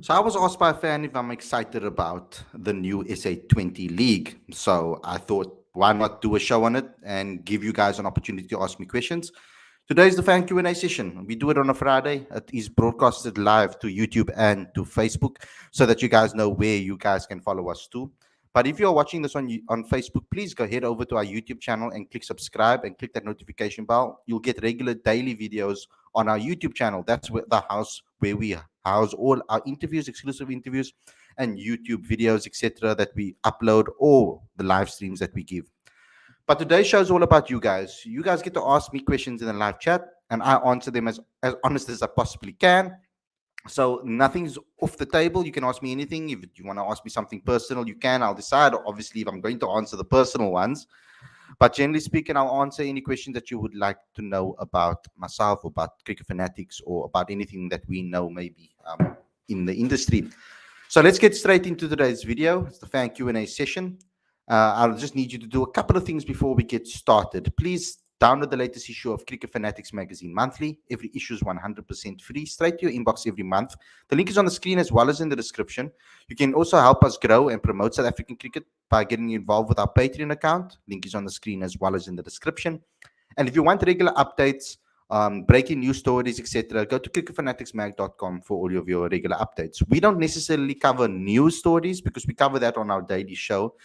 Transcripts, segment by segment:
So I was asked by a fan if I'm excited about the new SA20 league. So I thought, why not do a show on it and give you guys an opportunity to ask me questions. Today is the fan Q&A session. We do it on a Friday. It is broadcasted live to YouTube and to Facebook so that you guys know where you guys can follow us too. But if you're watching this on Facebook, please go head over to our YouTube channel and click subscribe and click that notification bell. You'll get regular daily videos on our YouTube channel. That's the house where we house all our interviews, exclusive interviews, and YouTube videos, etc., that we upload, or the live streams that we give. But today's show is all about you guys. You guys get to ask me questions in the live chat, and I answer them as honest as I possibly can. So nothing's off the table. You can ask me anything. If you want to ask me something personal, you can. I'll decide, obviously, if I'm going to answer the personal ones. But generally speaking, I'll answer any questions that you would like to know about myself, about cricket fanatics, or about anything that we know maybe in the industry. So let's get straight into today's video. It's the fan Q&A session. I'll just need you to do a couple of things before we get started. Please download the latest issue of Cricket Fanatics magazine monthly. Every issue is 100% free, straight to your inbox every month. The link is on the screen as well as in the description. You can also help us grow and promote South African cricket by getting involved with our Patreon account. Link is on the screen as well as in the description. And if you want regular updates, breaking news stories, etc., go to cricketfanaticsmag.com for all of your regular updates. We don't necessarily cover news stories because we cover that on our daily show.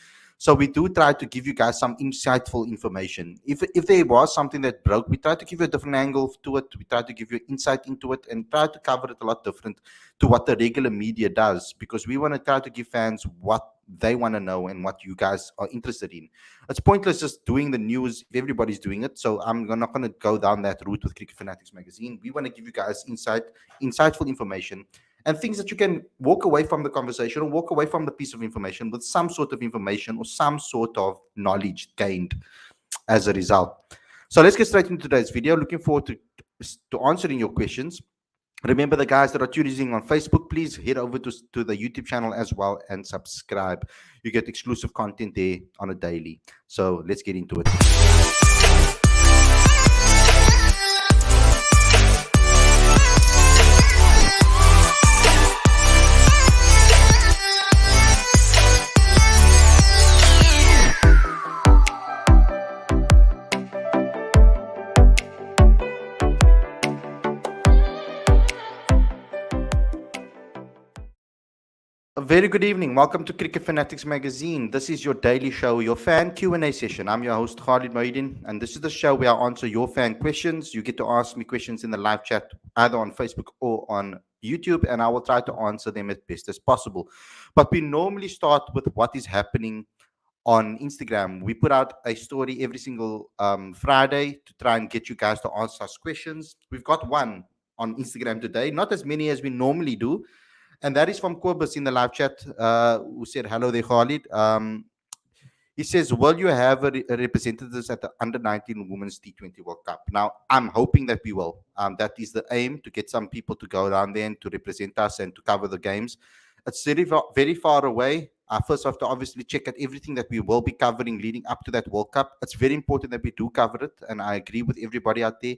So we do try to give you guys some insightful information. If there was something that broke, we try to give you a different angle to it. We try to give you insight into it and try to cover it a lot different to what the regular media does, because we want to try to give fans what they want to know and what you guys are interested in. It's pointless just doing the news if everybody's doing it. So I'm not going to go down that route with Cricket Fanatics magazine. We want to give you guys insightful information, and things that you can walk away from the conversation or walk away from the piece of information with some sort of information or some sort of knowledge gained as a result. So let's get straight into today's video. Looking forward to answering your questions. Remember, the guys that are tuning on Facebook, please head over to the YouTube channel as well and subscribe. You get exclusive content there on a daily. So let's get into it. A very good evening. Welcome to Cricket Fanatics magazine. This is your daily show, your fan Q&A session. I'm your host, Khalid, and this is the show where I answer your fan questions. You get to ask me questions in the live chat, either on Facebook or on YouTube, and I will try to answer them as best as possible. But we normally start with what is happening on Instagram. We put out a story every single Friday to try and get you guys to answer us questions. We've got one on Instagram today, not as many as we normally do. And that is from Kobus in the live chat, who said, hello there, Khalid. He says, will you have representatives at the Under-19 Women's T20 World Cup? Now, I'm hoping that we will. That is the aim, to get some people to go down there and to represent us and to cover the games. It's very far away. I first have to obviously check at everything that we will be covering leading up to that World Cup. It's very important that we do cover it, and I agree with everybody out there.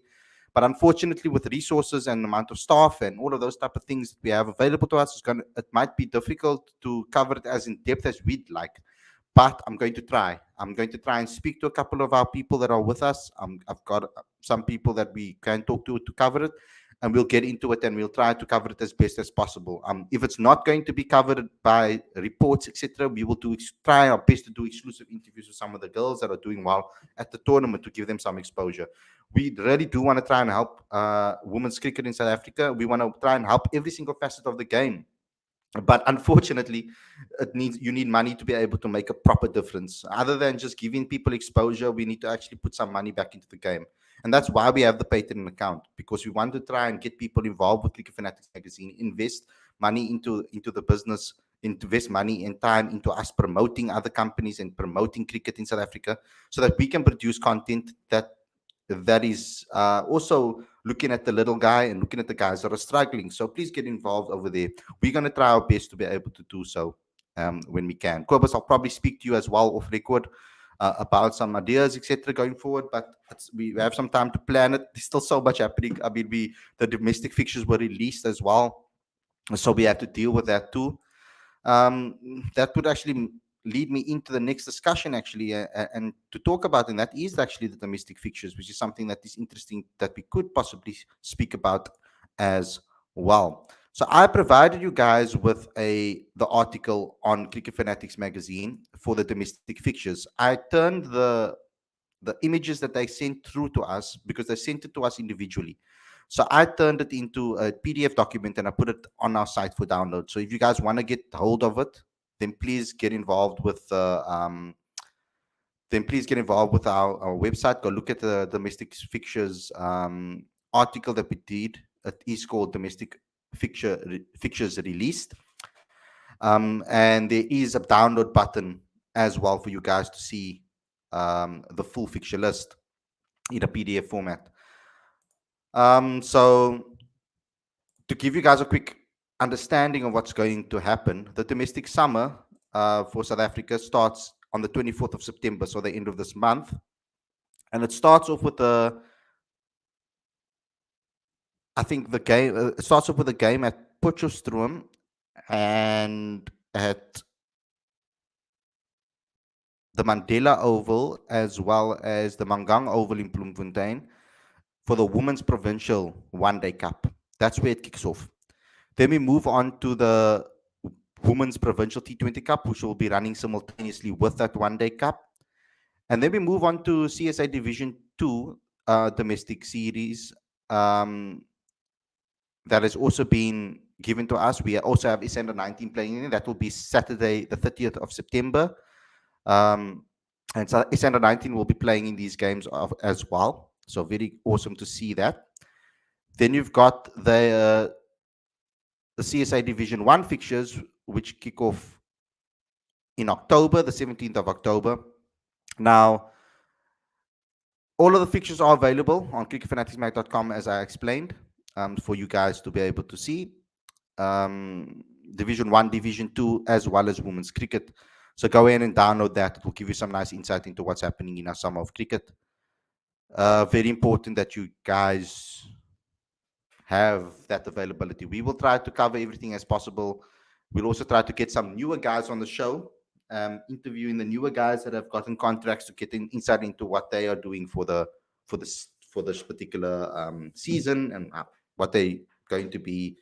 But unfortunately, with resources and amount of staff and all of those type of things that we have available to us, it might be difficult to cover it as in depth as we'd like. But I'm going to try. I'm going to try and speak to a couple of our people that are with us. I've got some people that we can talk to cover it, and we'll get into it and we'll try to cover it as best as possible. If it's not going to be covered by reports, etc., we will try our best to do exclusive interviews with some of the girls that are doing well at the tournament to give them some exposure. We really do want to try and help women's cricket in South Africa. We want to try and help every single facet of the game. But unfortunately, you need money to be able to make a proper difference. Other than just giving people exposure, we need to actually put some money back into the game. And that's why we have the Patron account, because we want to try and get people involved with Cricket Fanatics magazine, invest money into the business, invest money and time into us promoting other companies and promoting cricket in South Africa, so that we can produce content that is also looking at the little guy and looking at the guys that are struggling. So please get involved over there. We're going to try our best to be able to do so when we can. Kobus, I'll probably speak to you as well off record about some ideas, etc., going forward. But we have some time to plan it. There's still so much happening. I mean, the domestic fixtures were released as well. So we have to deal with that too. That would actually lead me into the next discussion, actually, and to talk about, and that is actually the domestic fixtures, which is something that is interesting that we could possibly speak about as well. So I provided you guys with the article on Cricket Fanatics magazine for the domestic fixtures. I turned the images that they sent through to us, because they sent it to us individually. So I turned it into a PDF document and I put it on our site for download. So if you guys want to get hold of it, then please get involved with our website. Go look at the domestic fixtures article that we did. It is called Domestic Fixtures Released. And there is a download button as well for you guys to see the full fixture list in a PDF format. So to give you guys a quick understanding of what's going to happen, the domestic summer for South Africa starts on the 24th of September, so the end of this month. And it starts off with it starts off with a game at Potchefstroom and at the Mandela Oval, as well as the Mangang Oval in Bloemfontein, for the Women's Provincial One Day Cup. That's where it kicks off. Then we move on to the Women's Provincial T20 Cup, which will be running simultaneously with that One Day Cup. And then we move on to CSA Division 2 domestic series that has also been given to us. We also have SA19 playing in it. That will be Saturday, the 30th of September. And so SA19 will be playing in these games as well. So very awesome to see that. Then you've got the CSA Division 1 fixtures, which kick off in October, the 17th of October. Now, all of the fixtures are available on cricketfanaticsmag.com, as I explained, for you guys to be able to see. Division 1, Division 2, as well as women's cricket. So go in and download that. It will give you some nice insight into what's happening in our summer of cricket. Very important that you guys have that availability. We will try to cover everything as possible. We'll also try to get some newer guys on the show, interviewing the newer guys that have gotten contracts to get insight into what they are doing for this particular season, and what they're going to be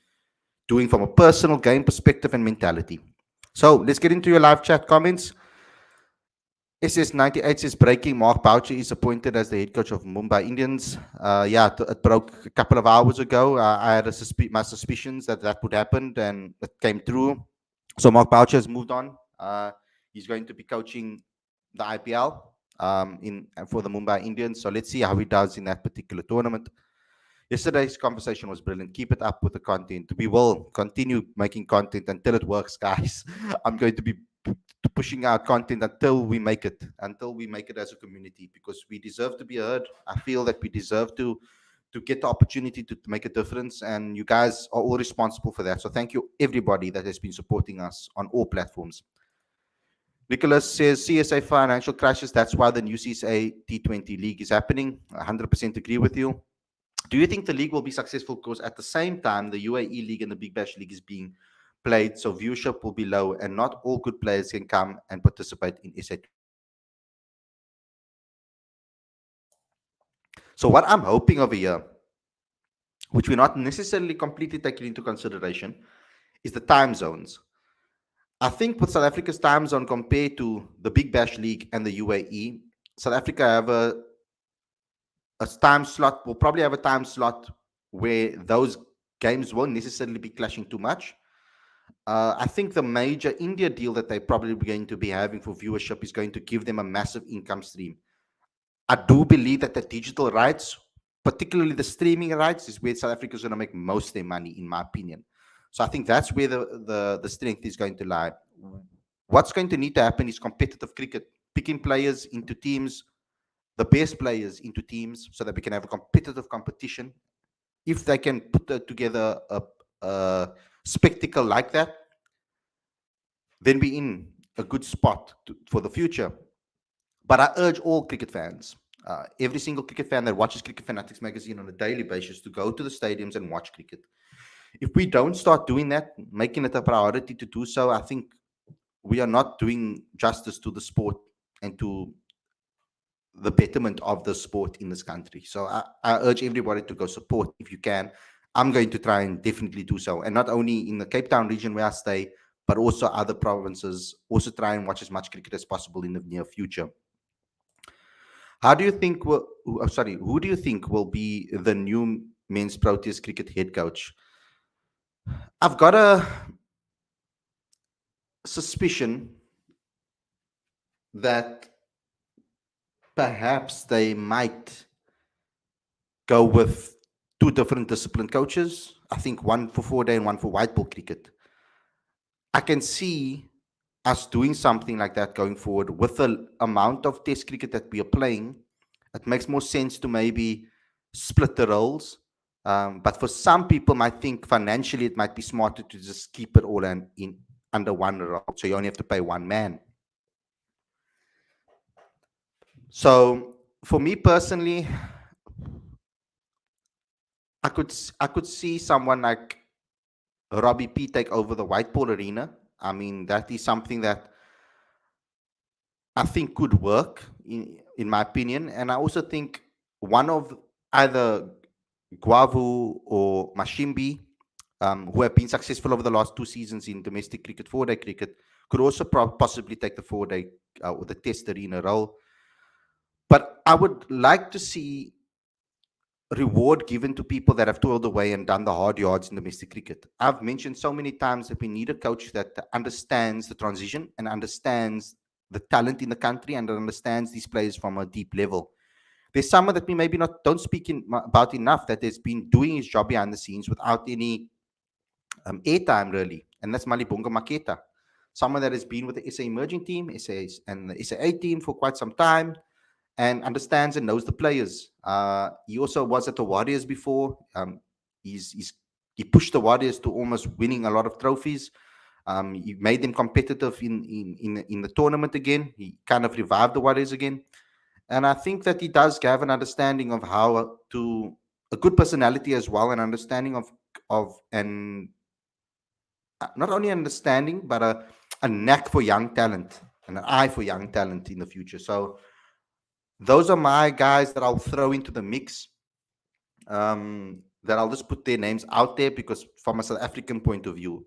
doing from a personal game perspective and mentality. So let's get into your live chat comments. SS98 says, breaking, Mark Boucher is appointed as the head coach of Mumbai Indians. It broke a couple of hours ago. I had my suspicions that would happen, and it came through. So Mark Boucher has moved on. He's going to be coaching the IPL for the Mumbai Indians. So let's see how he does in that particular tournament. Yesterday's conversation was brilliant. Keep it up with the content. We will continue making content until it works, guys. I'm going to be pushing out content until we make it as a community, because we deserve to be heard. I feel that we deserve to get the opportunity to make a difference, and you guys are all responsible for that. So thank you, everybody that has been supporting us on all platforms. Nicholas says, CSA financial crashes. That's why the new CSA T20 league is happening. 100% agree with you. Do you think the league will be successful? Because at the same time, the UAE league and the Big Bash league is being played, so viewership will be low, and not all good players can come and participate in SA20. So what I'm hoping over here, which we're not necessarily completely taking into consideration, is the time zones. I think with South Africa's time zone compared to the Big Bash league and the UAE, South Africa have a time slot. Will probably have a time slot where those games won't necessarily be clashing too much. I think the major India deal that they're probably going to be having for viewership is going to give them a massive income stream. I do believe that the digital rights, particularly the streaming rights, is where South Africa is going to make most of their money, in my opinion. So I think that's where the strength is going to lie. What's going to need to happen is competitive cricket, picking players into teams, the best players into teams, so that we can have a competitive competition. If they can put together a spectacle like that, then we're in a good spot for the future. But I urge all cricket fans, every single cricket fan that watches Cricket Fanatics magazine on a daily basis, to go to the stadiums and watch cricket. If we don't start doing that, making it a priority to do so, I think we are not doing justice to the sport and to the betterment of the sport in this country. So I urge everybody to go support if you can. I'm going to try and definitely do so. And not only in the Cape Town region where I stay, but also other provinces, also try and watch as much cricket as possible in the near future. How do you think who do you think will be the new men's Proteas cricket head coach? I've got a suspicion that perhaps they might go with two different discipline coaches. I think one for 4-day and one for white ball cricket. I can see us doing something like that going forward with the amount of test cricket that we are playing. It makes more sense to maybe split the roles. But for some people might think financially it might be smarter to just keep it all in under one role. So you only have to pay one man. So for me personally, I could see someone like Robbie P take over the white ball arena. I mean, that is something that I think could work in my opinion. And I also think one of either Guavu or Mashimbi, who have been successful over the last 2 seasons in domestic cricket, 4-day cricket, could also possibly take the 4-day or the test arena role. But I would like to see reward given to people that have toiled away and done the hard yards in domestic cricket. I've mentioned so many times that we need a coach that understands the transition and understands the talent in the country and understands these players from a deep level. There's someone that we maybe not don't speak about enough that has been doing his job behind the scenes without any airtime really, and that's Malibonga Maketa, someone that has been with the SA emerging team, SA's and the SA team for quite some time, and understands and knows the players. He also was at the Warriors before. He pushed the Warriors to almost winning a lot of trophies. He made them competitive in the tournament again. He kind of revived the Warriors again. And I think that he does have an understanding of how to a good personality as well, an understanding of and not only understanding but a knack for young talent and an eye for young talent in the future. So those are my guys that I'll throw into the mix. That I'll just put their names out there because from a South African point of view,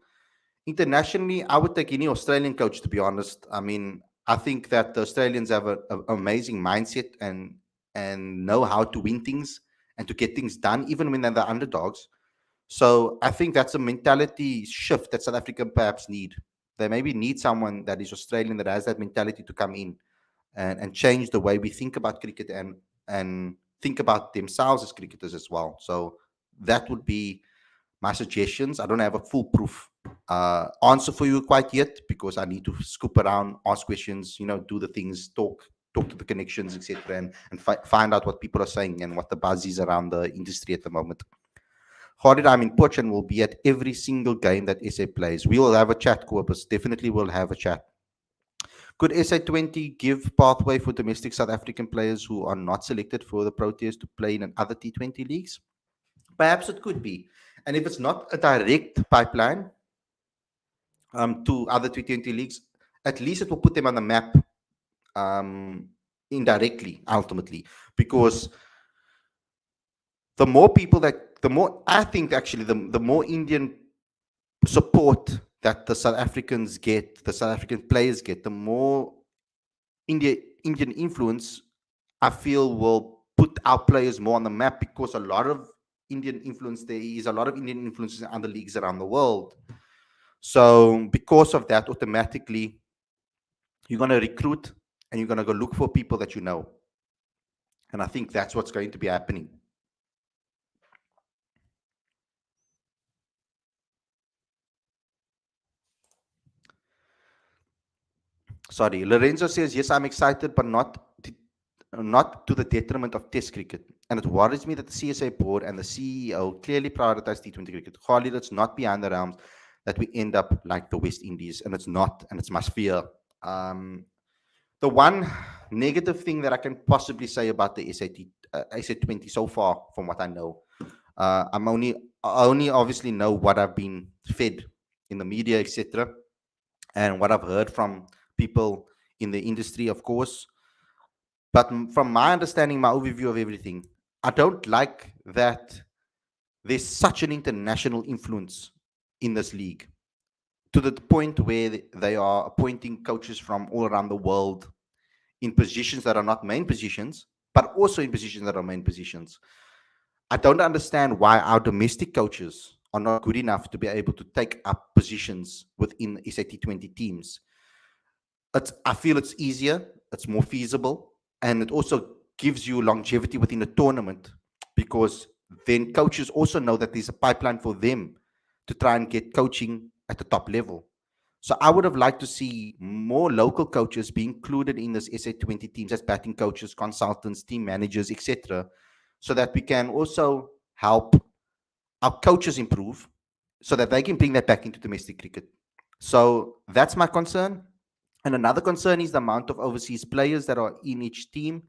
internationally, I would take any Australian coach, to be honest. I mean, I think that the Australians have an amazing mindset and know how to win things and to get things done, even when they're the underdogs. So I think that's a mentality shift that South Africa perhaps need. They maybe need someone that is Australian that has that mentality to come in and change the way we think about cricket and think about themselves as cricketers as well. So that would be my suggestions. I don't have a foolproof answer for you quite yet because I need to scoop around, ask questions, do the things, talk to the connections, etc., and find out what people are saying and what the buzz is around the industry at the moment. Khalid, I'm in Poch and will be at every single game that SA plays. We will have a chat, Corpus. Definitely will have a chat. Could SA20 give pathway for domestic South African players who are not selected for the Proteas to play in other T20 leagues? Perhaps it could be. And if it's not a direct pipeline to other T20 leagues, at least it will put them on the map indirectly, ultimately. Because the more I think actually, the more Indian support that the South Africans get, the South African players get, the more Indian influence, I feel, will put our players more on the map because a lot of Indian influence, there is a lot of Indian influences in other leagues around the world. So because of that, automatically, you're going to recruit and you're going to go look for people that you know. And I think that's what's going to be happening. Sorry, Lorenzo says, yes, I'm excited, but not to the detriment of Test cricket. And it worries me that the CSA board and the CEO clearly prioritize T20 cricket. Khalid, it's not behind the realms that we end up like the West Indies, and it's not, and it's my fear. The one negative thing that I can possibly say about the SA20 so far, from what I know, I only obviously know what I've been fed in the media, etc., and what I've heard from people in the industry, of course. But from my understanding, my overview of everything, I don't like that there's such an international influence in this league to the point where they are appointing coaches from all around the world in positions that are not main positions, but also in positions that are main positions. I don't understand why our domestic coaches are not good enough to be able to take up positions within SAT20 teams. I feel it's easier, it's more feasible, and it also gives you longevity within the tournament because then coaches also know that there's a pipeline for them to try and get coaching at the top level. So I would have liked to see more local coaches be included in this SA20 teams as batting coaches, consultants, team managers, etc., so that we can also help our coaches improve so that they can bring that back into domestic cricket. So that's my concern. And another concern is the amount of overseas players that are in each team.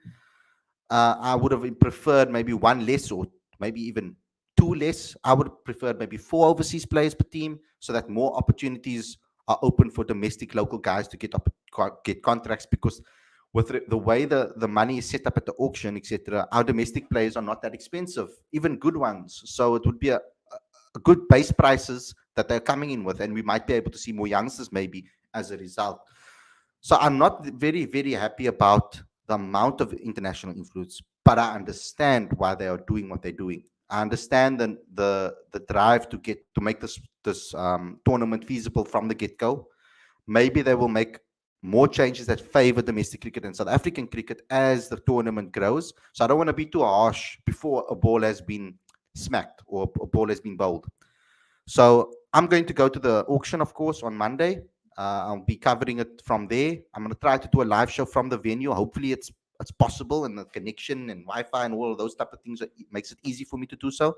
I would have preferred maybe one less or maybe even two less. I would have preferred maybe four overseas players per team so that more opportunities are open for domestic local guys to get contracts because with the way the money is set up at the auction, etc., our domestic players are not that expensive, even good ones. So it would be a good base prices that they're coming in with, and we might be able to see more youngsters maybe as a result. So I'm not very, very happy about the amount of international influence, but I understand why they are doing what they're doing. I understand the drive to make this tournament feasible from the get go. Maybe they will make more changes that favor domestic cricket and South African cricket as the tournament grows. So I don't want to be too harsh before a ball has been smacked or a ball has been bowled. So I'm going to go to the auction, of course, on Monday. I'll be covering it from there. I'm going to try to do a live show from the venue. Hopefully, it's possible, and the connection and Wi-Fi and all of those type of things makes it easy for me to do so.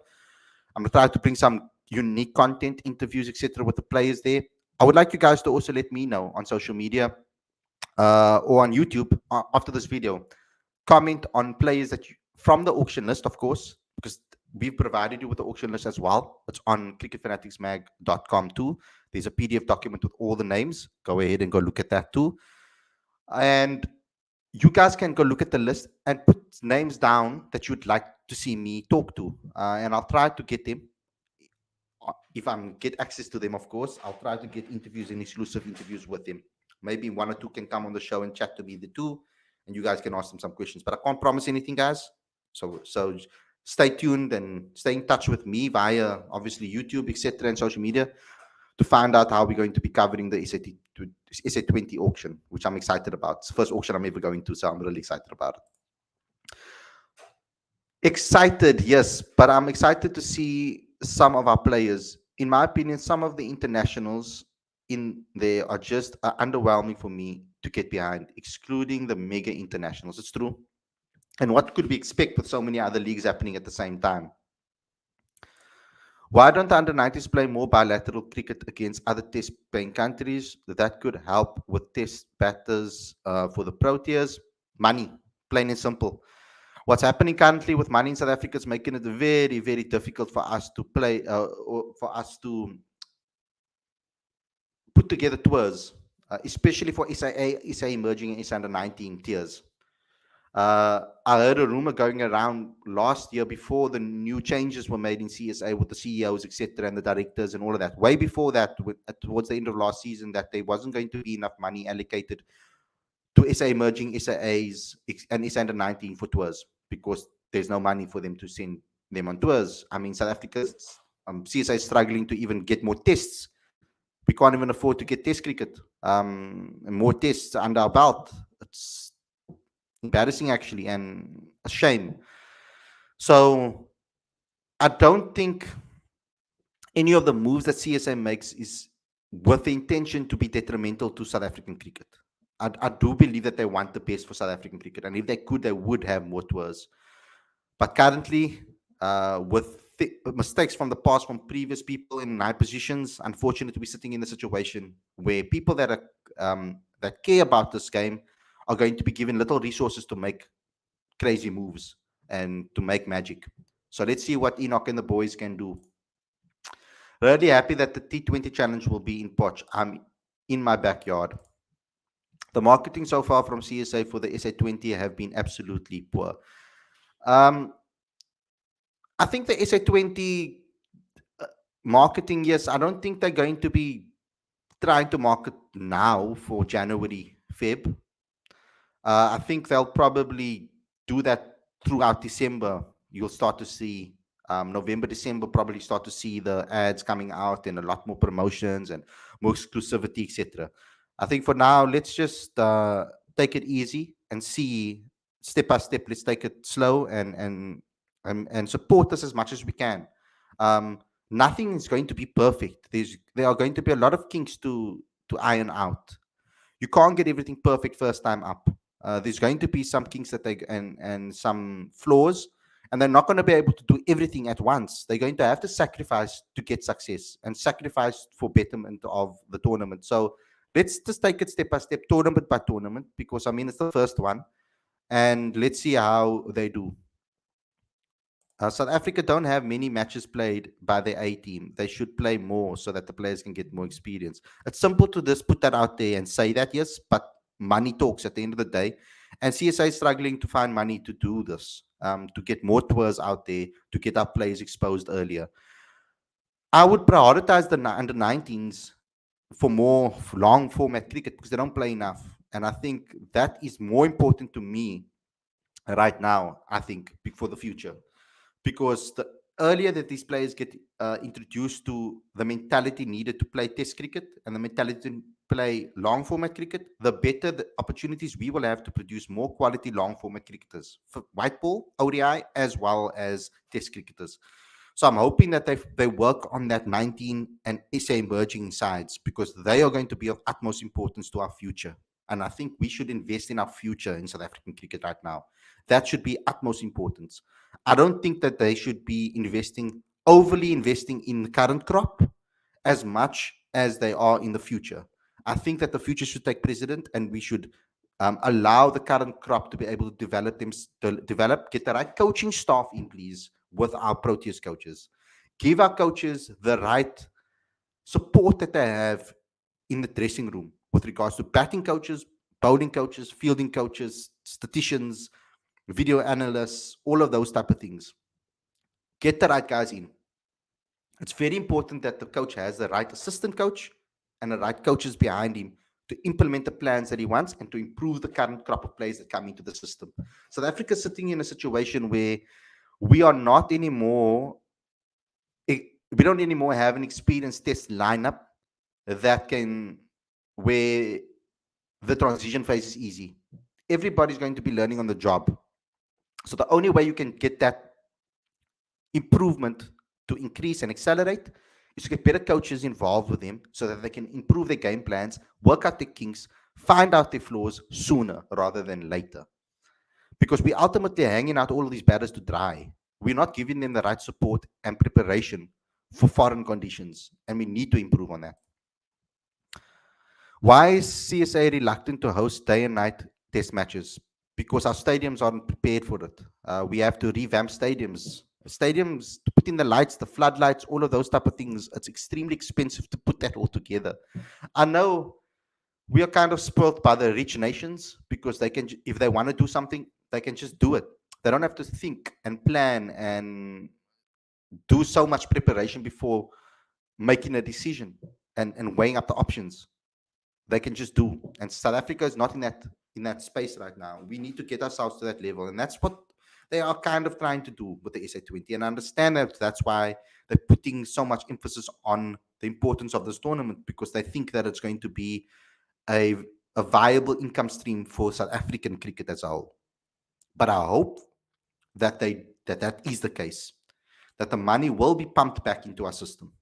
I'm going to try to bring some unique content, interviews, etc., with the players there. I would like you guys to also let me know on social media or on YouTube after this video. Comment on players from the auction list, of course, because we've provided you with the auction list as well. It's on cricketfanaticsmag.com too. There's a PDF document with all the names. Go ahead and go look at that too. And you guys can go look at the list and put names down that you'd like to see me talk to. And I'll try to get them. If I get access to them, of course, I'll try to get interviews and exclusive interviews with them. Maybe one or two can come on the show and chat to me, the two, and you guys can ask them some questions. But I can't promise anything, guys. So stay tuned and stay in touch with me via obviously YouTube, etc., and social media to find out how we're going to be covering the SA20 auction, which I'm excited about. It's the first auction I'm ever going to, so I'm really excited about it. Excited, yes, but I'm excited to see some of our players. In my opinion, some of the internationals in there are just underwhelming for me to get behind, excluding the mega internationals. It's true. And what could we expect with so many other leagues happening at the same time? Why don't the under-90s play more bilateral cricket against other test playing countries? That could help with test batters for the Proteas. Money, plain and simple. What's happening currently with money in South Africa is making it very, very difficult for us to play, or for us to put together tours, especially for SA emerging and SA under 19 tiers. I heard a rumor going around last year before the new changes were made in CSA with the CEOs, etc., and the directors and all of that. Way before that, towards the end of last season, that there wasn't going to be enough money allocated to SA emerging SAAs and SA under 19 for tours because there's no money for them to send them on tours. I mean, South Africa's CSA is struggling to even get more tests. We can't even afford to get test cricket. And more tests under our belt. It's embarrassing, actually, and a shame. So I don't think any of the moves that CSA makes is with the intention to be detrimental to South African cricket. I do believe that they want the best for South African cricket, and if they could, they would have more tours. But currently, with mistakes from the past from previous people in high positions, unfortunately, we're sitting in a situation where people that care about this game are going to be given little resources to make crazy moves and to make magic. So let's see what Enoch and the boys can do. Really happy that the T20 challenge will be in Poch. I'm in my backyard. The marketing so far from CSA for the SA20 have been absolutely poor. Um, I think the SA20 marketing, yes, I don't think they're going to be trying to market now for January, Feb. I think they'll probably do that throughout December. You'll start to see November, December, probably start to see the ads coming out and a lot more promotions and more exclusivity, etc. I think for now, let's just take it easy and see step by step. Let's take it slow and support us as much as we can. Um, Nothing is going to be perfect. There are going to be a lot of kinks to iron out. You can't get everything perfect first time up. There's going to be some kinks that they and some flaws, and they're not going to be able to do everything at once. They're going to have to sacrifice to get success and sacrifice for betterment of the tournament. So let's just take it step by step, tournament by tournament, because I mean it's the first one, and let's see how they do. South Africa don't have many matches played by their A team. They should play more so that the players can get more experience. It's simple to just put that out there and say that, yes, but money talks at the end of the day. And CSA is struggling to find money to do this, to get more tours out there, to get our players exposed earlier. I would prioritize the under 19s for more long format cricket because they don't play enough. And I think that is more important to me right now, I think, for the future, because the earlier that these players get introduced to the mentality needed to play test cricket and the mentality to play long format cricket, the better the opportunities we will have to produce more quality long format cricketers for white ball, ODI, as well as test cricketers. So I'm hoping that they work on that 19 and SA emerging sides because they are going to be of utmost importance to our future. And I think we should invest in our future in South African cricket right now. That should be utmost importance. I don't think that they should be overly investing in the current crop as much as they are in the future. I think that the future should take precedent, and we should allow the current crop to be able to develop, get the right coaching staff in, please, with our Proteas coaches. Give our coaches the right support that they have in the dressing room with regards to batting coaches, bowling coaches, fielding coaches, statisticians, video analysts, all of those type of things. Get the right guys in. It's very important that the coach has the right assistant coach and the right coaches behind him to implement the plans that he wants and to improve the current crop of players that come into the system. South Africa is sitting in a situation where we are not anymore, we don't anymore have an experienced test lineup that can, where the transition phase is easy. Everybody's going to be learning on the job. So the only way you can get that improvement to increase and accelerate is to get better coaches involved with them so that they can improve their game plans, work out their kinks, find out their flaws sooner rather than later. Because we're ultimately hanging out all of these batters to dry. We're not giving them the right support and preparation for foreign conditions, and we need to improve on that. Why is CSA reluctant to host day and night test matches? Because our stadiums aren't prepared for it. We have to revamp stadiums to put in the lights, the floodlights, all of those type of things. It's extremely expensive to put that all together. I know we are kind of spoiled by the rich nations because they can, if they want to do something, they can just do it. They don't have to think and plan and do so much preparation before making a decision and weighing up the options. They can just do. And South Africa is not in that space right now. We need to get ourselves to that level, and that's what they are kind of trying to do with the SA20. And I understand that that's why they're putting so much emphasis on the importance of this tournament, because they think that it's going to be a viable income stream for South African cricket as a whole. But I hope that that is the case, that the money will be pumped back into our system,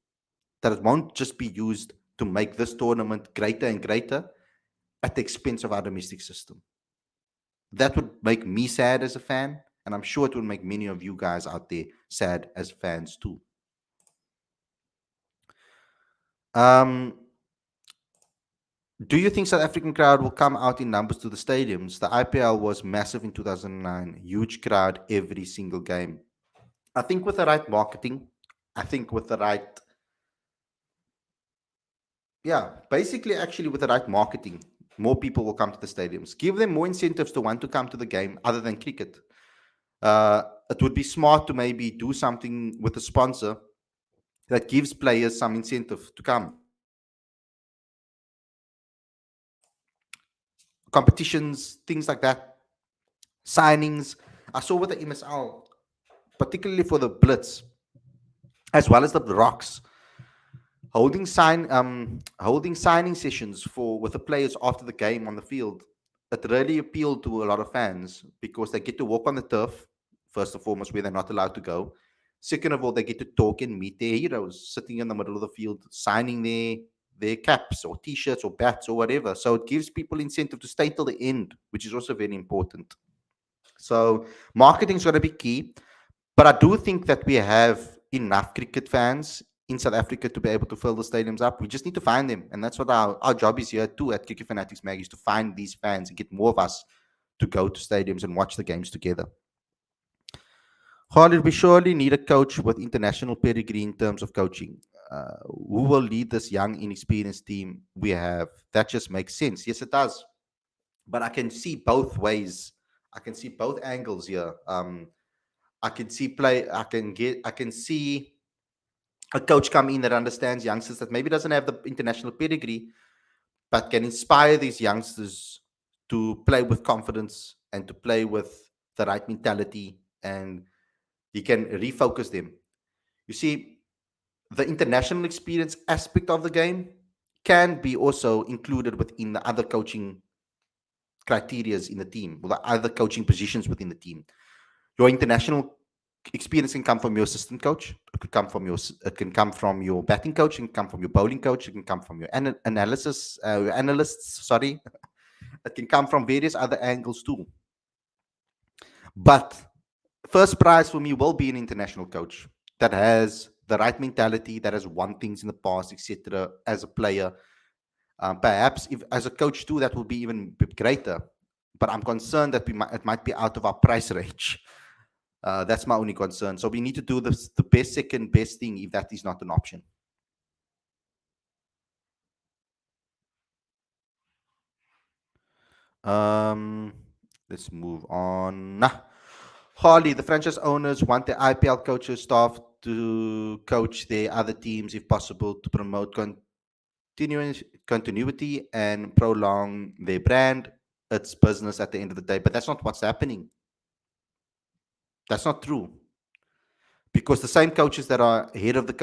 that it won't just be used to make this tournament greater and greater at the expense of our domestic system. That would make me sad as a fan, and I'm sure it will make many of you guys out there sad as fans too. Do you think South African crowd will come out in numbers to the stadiums? The IPL was massive in 2009, huge crowd every single game. I think with the right marketing, I think with the right, yeah, basically, actually, with the right marketing, more people will come to the stadiums. Give them more incentives to want to come to the game other than cricket. It would be smart to maybe do something with a sponsor that gives players some incentive to come. Competitions, things like that, signings. I saw with the MSL, particularly for the Blitz, as well as the Rocks, holding signing sessions for with the players after the game on the field. It really appealed to a lot of fans because they get to walk on the turf, first and foremost, where they're not allowed to go. Second of all, they get to talk and meet their heroes sitting in the middle of the field, signing their caps or t-shirts or bats or whatever. So it gives people incentive to stay till the end, which is also very important. So marketing is going to be key. But I do think that we have enough cricket fans in South Africa to be able to fill the stadiums up. We just need to find them. And that's what our job is here too at Cricket Fanatics Mag, is to find these fans and get more of us to go to stadiums and watch the games together. Khalid, we surely need a coach with international pedigree in terms of coaching. Who will lead this young, inexperienced team we have? That just makes sense. Yes, it does. But I can see both ways. I can see both angles here. I can see play. I can see a coach come in that understands youngsters, that maybe doesn't have the international pedigree, but can inspire these youngsters to play with confidence and to play with the right mentality, and he can refocus them. You see, the international experience aspect of the game can be also included within the other coaching criterias in the team, or the other coaching positions within the team. Your international experience can come from your assistant coach. It could come from it can come from your batting coach. It can come from your bowling coach. It can come from your your analysts. Sorry, it can come from various other angles too. But first prize for me will be an international coach that has the right mentality, that has won things in the past, etc. As a player, perhaps if as a coach too, that will be even greater. But I'm concerned that it might be out of our price range. That's my only concern. So we need to do the best second best thing if that is not an option. Um, let's move on. Harley, the franchise owners want the IPL coaches staff to coach their other teams if possible to promote continuity and prolong their brand. It's business at the end of the day, but that's not what's happening. That's not true. Because the same coaches that are head of the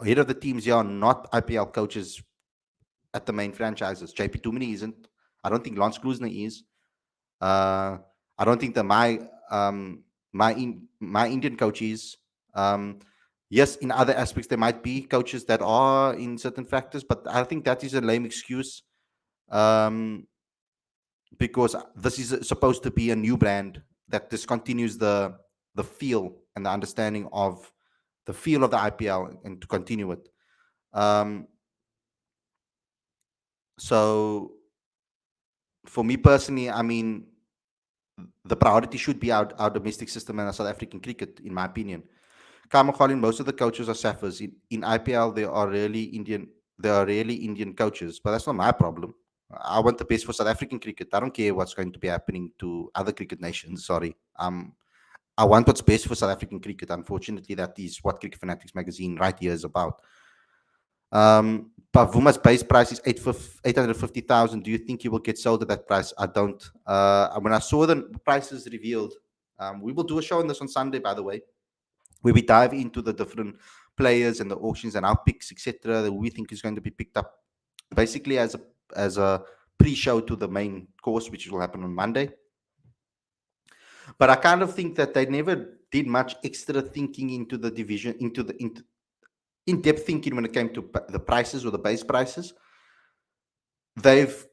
head of the teams here are not IPL coaches at the main franchises. JP Tumini isn't. I don't think Lance Klusner is. I don't think that my Indian coach is. Yes, in other aspects there might be coaches that are in certain factors, but I think that is a lame excuse. Because this is supposed to be a new brand that discontinues the feel and the understanding of the feel of the IPL and to continue it. So for me personally, I mean, the priority should be our domestic system and our South African cricket, in my opinion. Colin, most of the coaches are Saffers. In IPL, they are really Indian. They are really Indian coaches, but that's not my problem. I want the best for South African cricket. I don't care what's going to be happening to other cricket nations. Sorry. I want what's best for South African cricket. Unfortunately, that is what Cricket Fanatics magazine right here is about. Pavuma's base price is 850,000. Do you think he will get sold at that price? I don't. When I saw the prices revealed, we will do a show on this on Sunday, by the way, where we dive into the different players and the auctions and our picks, etc., that we think is going to be picked up, basically as a pre-show to the main course, which will happen on Monday. But I kind of think that they never did much extra thinking into the division, into in-depth thinking when it came to the prices or the base prices. There's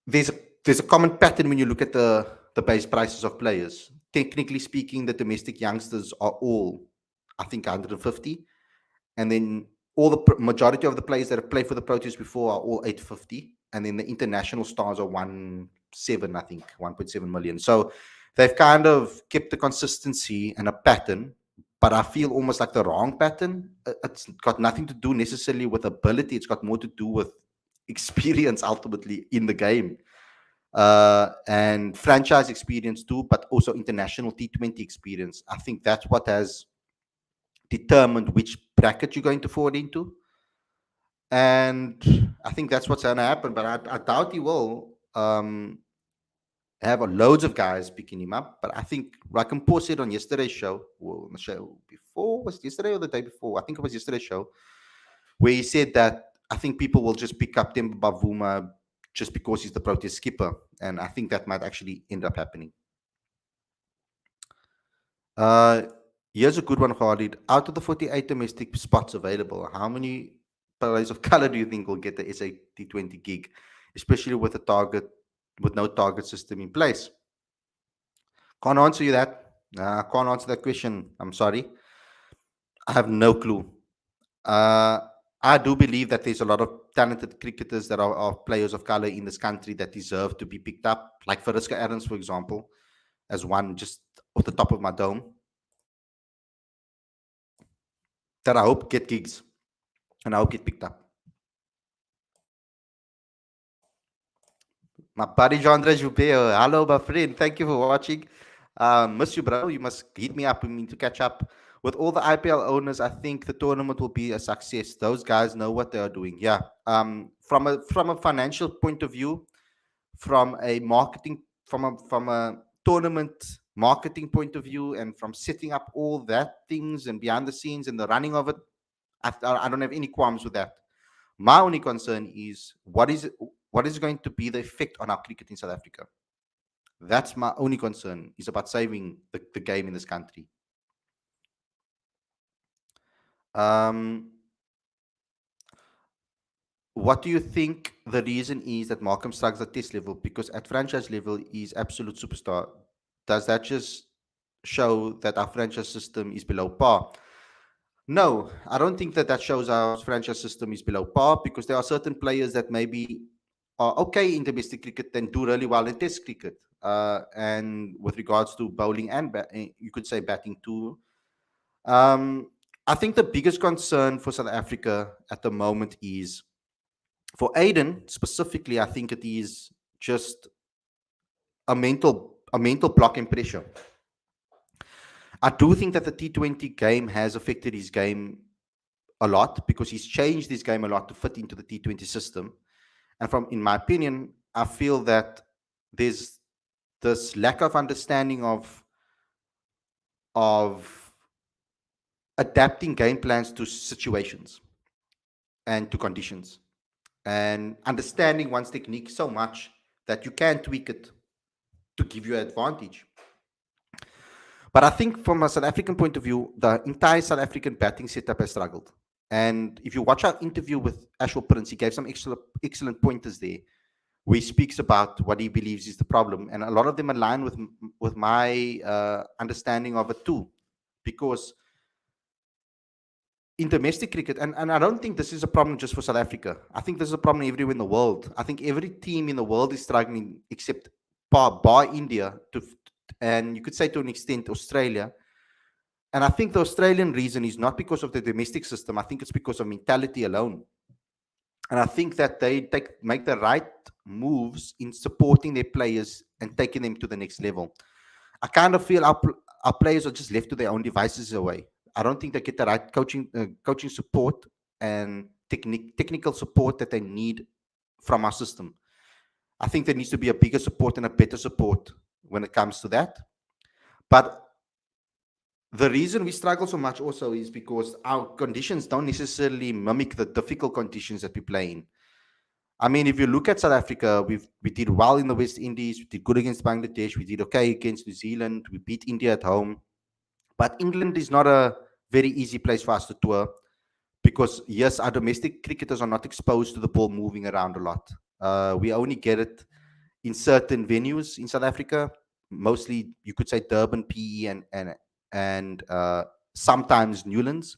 a common pattern when you look at the base prices of players. Technically speaking, the domestic youngsters are all, I think, 150, and then all the majority of the players that have played for the Proteas before are all 850, and then the international stars are 1.7, I think, 1.7 million. So they've kind of kept the consistency and a pattern, but I feel almost like the wrong pattern. It's got nothing to do necessarily with ability. It's got more to do with experience ultimately in the game, and franchise experience too, but also international T20 experience. I think that's what has determined which bracket you're going to fall into. And I think that's what's going to happen, but I doubt he will have loads of guys picking him up. But I think Rakampo said on yesterday's show, well, the show before, was it yesterday or the day before? I think it was yesterday's show, where he said that I think people will just pick up Temba Bavuma just because he's the Proteas skipper. And I think that might actually end up happening. Uh, Here's a good one, Khalid. Out of the 48 domestic spots available, how many players of color do you think will get the SA20 gig, especially with a target, with no target system in place? Can't answer you that. I can't answer that question. I'm sorry. I have no clue. Uh, I do believe that there's a lot of talented cricketers that are players of color in this country that deserve to be picked up, like Fariska Adams, for example, as one just off the top of my dome, that I hope get gigs and I hope get picked up. My buddy Jandre Jubeo. Hello, my friend. Thank you for watching. Miss you, bro. You must hit me up. We need to catch up. With all the IPL owners, I think the tournament will be a success. Those guys know what they are doing. Yeah. From a financial point of view, from a tournament marketing point of view, and from setting up all that things and behind the scenes and the running of it, I don't have any qualms with that. My only concern is what is going to be the effect on our cricket in South Africa. That's my only concern, is about saving the game in this country. Um, what do you think the reason is that Malcolm struggles at test level? Because at franchise level, he's absolute superstar. Does that just show that our franchise system is below par? No, I don't think that shows our franchise system is below par, because there are certain players that maybe are okay in domestic cricket and do really well in test cricket. And with regards to bowling and you could say batting too. Um, I think the biggest concern for South Africa at the moment is for Aiden specifically. I think it is just a mental block and pressure. I do think that the T20 game has affected his game a lot, because he's changed his game a lot to fit into the T20 system. And in my opinion, I feel that there's this lack of understanding of adapting game plans to situations and to conditions, and understanding one's technique so much that you can tweak it to give you an advantage. But I think from a South African point of view, the entire South African batting setup has struggled. And if you watch our interview with Ashwell Prince, he gave some excellent pointers there, where he speaks about what he believes is the problem. And a lot of them align with my understanding of it too. Because in domestic cricket, and I don't think this is a problem just for South Africa. I think this is a problem everywhere in the world. I think every team in the world is struggling, except bar India, and you could say to an extent Australia. And I think the Australian reason is not because of the domestic system. I think it's because of mentality alone. And I think that they make the right moves in supporting their players and taking them to the next level. I kind of feel our players are just left to their own devices away. I don't think they get the right coaching support and technical support that they need from our system. I think there needs to be a bigger support and a better support when it comes to that. But the reason we struggle so much also is because our conditions don't necessarily mimic the difficult conditions that we play in. I mean, if you look at South Africa, we did well in the West Indies, we did good against Bangladesh, we did okay against New Zealand, we beat India at home. But England is not a very easy place for us to tour, because yes, our domestic cricketers are not exposed to the ball moving around a lot. We only get it in certain venues in South Africa, mostly you could say Durban, PE, and sometimes Newlands.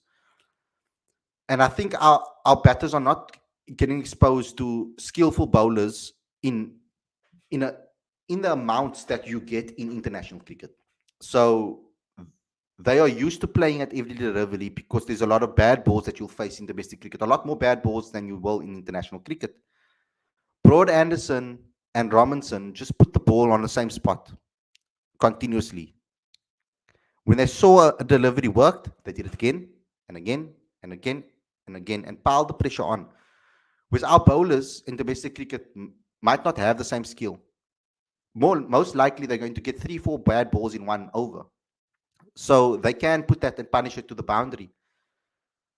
And I think our batters are not getting exposed to skillful bowlers in a, in the amounts that you get in international cricket. So They are used to playing at every level because there's a lot of bad balls that you'll face in domestic cricket, a lot more bad balls than you will in international cricket. Broad Anderson and Robinson just put the ball on the same spot continuously. When they saw a delivery worked, they did it again and again and again and again and piled the pressure on. Whereas our bowlers in domestic cricket might not have the same skill. Most likely, they're going to get 3, 4 bad balls in one over. So they can put that and punish it to the boundary.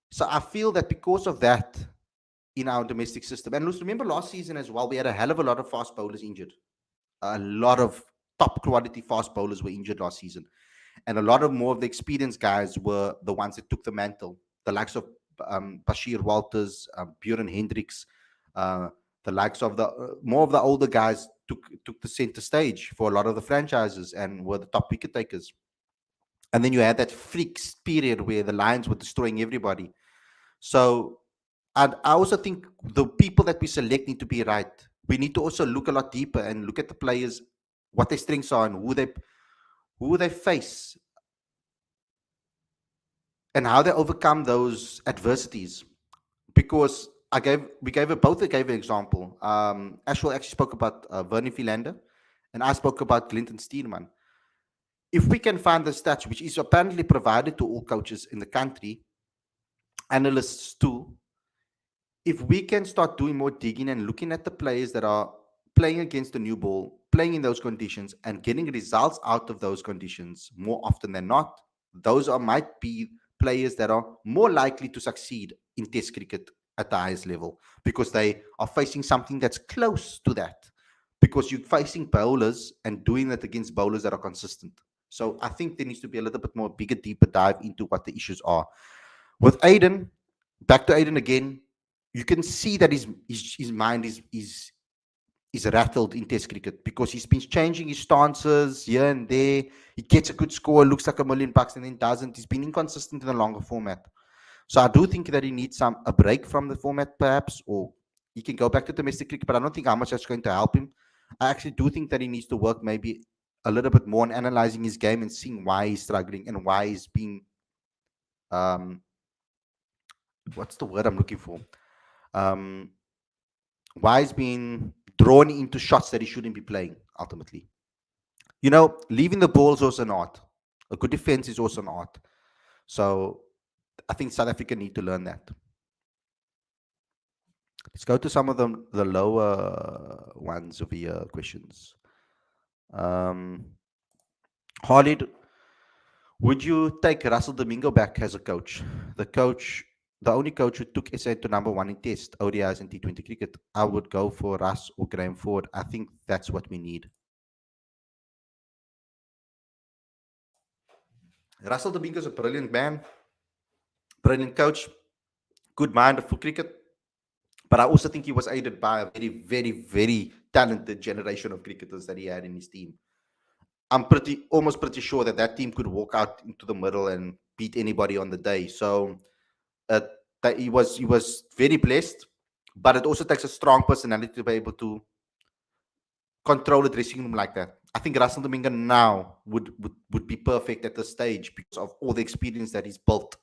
So I feel that because of that in our domestic system, and remember last season as well, we had a hell of a lot of fast bowlers injured. A lot of top quality fast bowlers were injured last season. And a lot of more of the experienced guys were the ones that took the mantle. The likes of Bashir Walters, Buren Hendricks, the likes of the more of the older guys took the center stage for a lot of the franchises and were the top wicket takers. And then you had that freaks period where the Lions were destroying everybody. So I also think the people that we select need to be right. We need to also look a lot deeper and look at the players, what their strengths are, and who they face, and how they overcome those adversities. Because both gave an example. Ashwell actually spoke about Vernie Philander, and I spoke about Clinton Steelman. If we can find the stats, which is apparently provided to all coaches in the country, analysts too, if we can start doing more digging and looking at the players that are playing against the new ball, playing in those conditions, and getting results out of those conditions more often than not, those might be players that are more likely to succeed in Test cricket at the highest level because they are facing something that's close to that. Because you're facing bowlers and doing that against bowlers that are consistent. So I think there needs to be a little bit more bigger, deeper dive into what the issues are. With Aiden, back to Aiden again, you can see that his mind is rattled in Test cricket because he's been changing his stances here and there. He gets a good score, looks like $1 million, and then doesn't. He's been inconsistent in the longer format. So I do think that he needs a break from the format, perhaps, or he can go back to domestic cricket. But I don't think how much that's going to help him. I actually do think that he needs to work maybe a little bit more on analyzing his game and seeing why he's struggling and why he's being what's the word I'm looking for? Why he's being drawn into shots that he shouldn't be playing ultimately. Leaving the ball is also an art. A good defense is also an art. So I think South Africa need to learn that. Let's go to some of the lower ones of the questions. Khalid, would you take Russell Domingo back as a coach? The only coach who took SA to #1 in Test, ODIs, and T20 cricket. I would go for Russ or Graham Ford. I think that's what we need. Russell Domingo is a brilliant man, brilliant coach, good mind for cricket. But I also think he was aided by a very, very, very talented generation of cricketers that he had in his team. I'm almost pretty sure that team could walk out into the middle and beat anybody on the day. So that he was very blessed, but it also takes a strong personality to be able to control the dressing room like that. I think Russell Domingo now would be perfect at this stage because of all the experience that he's built,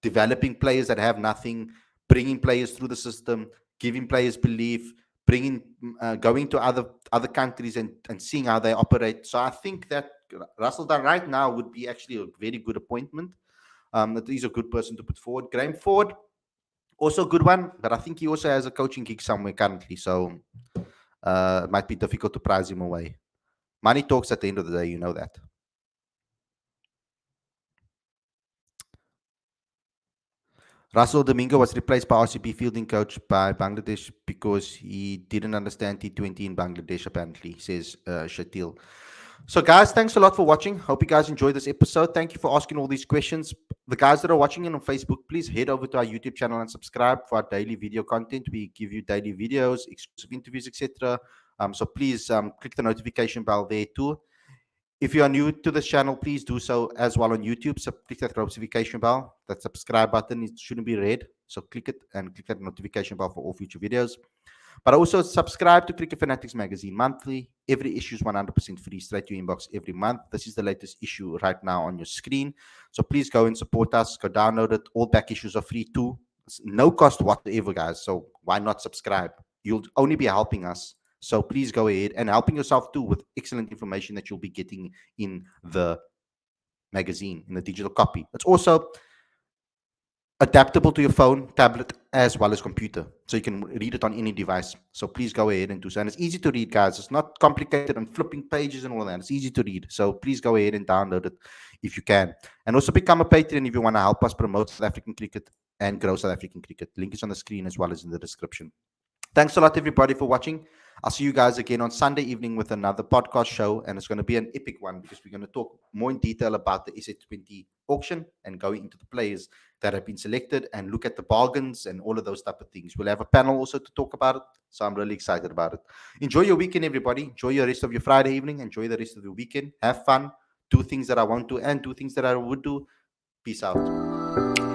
developing players that have nothing, bringing players through the system, giving players belief, going to other countries and seeing how they operate. So I think that Russell right now would be actually a very good appointment. That he's a good person to put forward. Graham Ford, also a good one, but I think he also has a coaching gig somewhere currently, so it might be difficult to prize him away. Money talks at the end of the day, you know that. Russell Domingo was replaced by RCB fielding coach by Bangladesh because he didn't understand T20 in Bangladesh, apparently, says Shatil. So, guys, thanks a lot for watching. Hope you guys enjoyed this episode. Thank you for asking all these questions. The guys that are watching it on Facebook, please head over to our YouTube channel and subscribe for our daily video content. We give you daily videos, exclusive interviews, etc. So please click the notification bell there too. If you are new to this channel, please do so as well on YouTube. So click that notification bell. That subscribe button, it shouldn't be red. So click it and click that notification bell for all future videos. But also subscribe to Cricket Fanatics magazine monthly. Every issue is 100% free, straight to your inbox every month. This is the latest issue right now on your screen. So please go and support us. Go download it. All back issues are free too. It's no cost whatsoever, guys. So why not subscribe? You'll only be helping us. So please go ahead and helping yourself too with excellent information that you'll be getting in the magazine, in the digital copy. It's also adaptable to your phone, tablet, as well as computer. So you can read it on any device. So please go ahead and do so. And it's easy to read, guys. It's not complicated and flipping pages and all that. It's easy to read. So please go ahead and download it if you can. And also become a patron if you want to help us promote South African cricket and grow South African cricket. Link is on the screen as well as in the description. Thanks a lot, everybody, for watching. I'll see you guys again on Sunday evening with another podcast show, and it's going to be an epic one because we're going to talk more in detail about the SA20 auction and going into the players that have been selected and look at the bargains and all of those type of things. We'll have a panel also to talk about it, so I'm really excited about it. Enjoy your weekend, everybody. Enjoy your rest of your Friday evening. Enjoy the rest of your weekend. Have fun. Do things that I want to and do things that I would do. Peace out.